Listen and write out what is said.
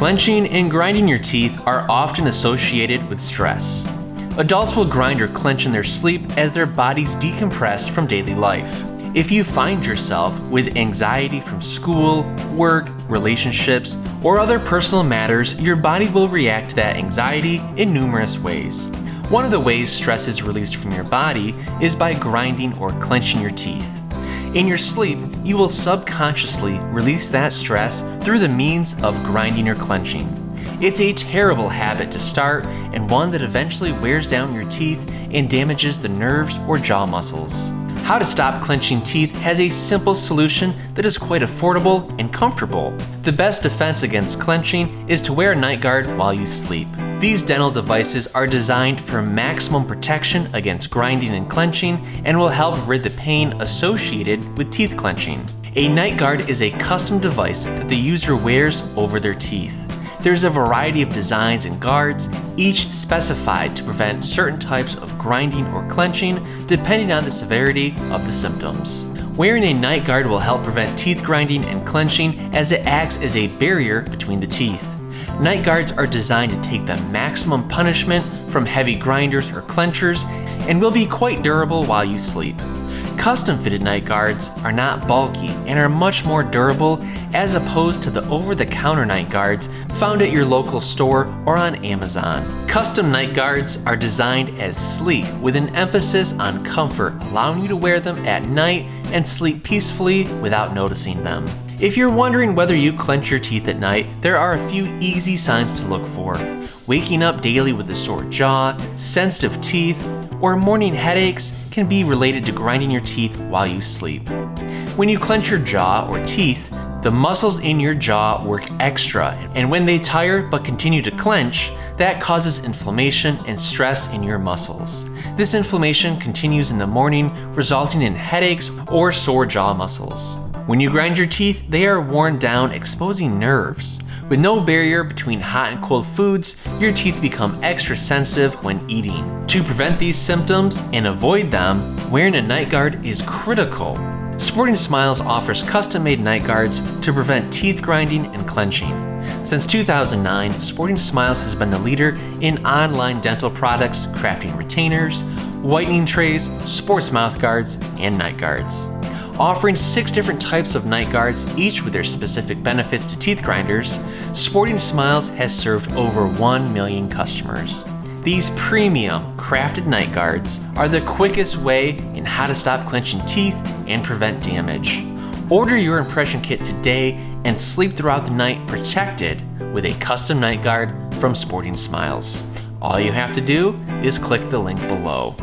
Clenching and grinding your teeth are often associated with stress. Adults will grind or clench in their sleep as their bodies decompress from daily life. If you find yourself with anxiety from school, work, relationships, or other personal matters, your body will react to that anxiety in numerous ways. One of the ways stress is released from your body is by grinding or clenching your teeth. In your sleep, you will subconsciously release that stress through the means of grinding or clenching. It's a terrible habit to start and one that eventually wears down your teeth and damages the nerves or jaw muscles. How to stop clenching teeth has a simple solution that is quite affordable and comfortable. The best defense against clenching is to wear a night guard while you sleep. These dental devices are designed for maximum protection against grinding and clenching and will help rid the pain associated with teeth clenching. A night guard is a custom device that the user wears over their teeth. There's a variety of designs and guards, each specified to prevent certain types of grinding or clenching depending on the severity of the symptoms. Wearing a night guard will help prevent teeth grinding and clenching as it acts as a barrier between the teeth. Night guards are designed to take the maximum punishment from heavy grinders or clenchers and will be quite durable while you sleep. Custom-fitted night guards are not bulky and are much more durable as opposed to the over-the-counter night guards found at your local store or on Amazon. Custom night guards are designed as sleek with an emphasis on comfort, allowing you to wear them at night and sleep peacefully without noticing them. If you're wondering whether you clench your teeth at night, there are a few easy signs to look for. Waking up daily with a sore jaw, sensitive teeth, or morning headaches can be related to grinding your teeth while you sleep. When you clench your jaw or teeth, the muscles in your jaw work extra, and when they tire but continue to clench, that causes inflammation and stress in your muscles. This inflammation continues in the morning, resulting in headaches or sore jaw muscles. When you grind your teeth, they are worn down, exposing nerves. With no barrier between hot and cold foods, your teeth become extra sensitive when eating. To prevent these symptoms and avoid them, wearing a night guard is critical. SportingSmiles offers custom-made night guards to prevent teeth grinding and clenching. Since 2009, SportingSmiles has been the leader in online dental products, crafting retainers, whitening trays, sports mouth guards, and night guards. Offering 6 different types of night guards, each with their specific benefits to teeth grinders, SportingSmiles has served over 1 million customers. These premium crafted night guards are the quickest way in how to stop clenching teeth and prevent damage. Order your impression kit today and sleep throughout the night protected with a custom night guard from SportingSmiles. All you have to do is click the link below.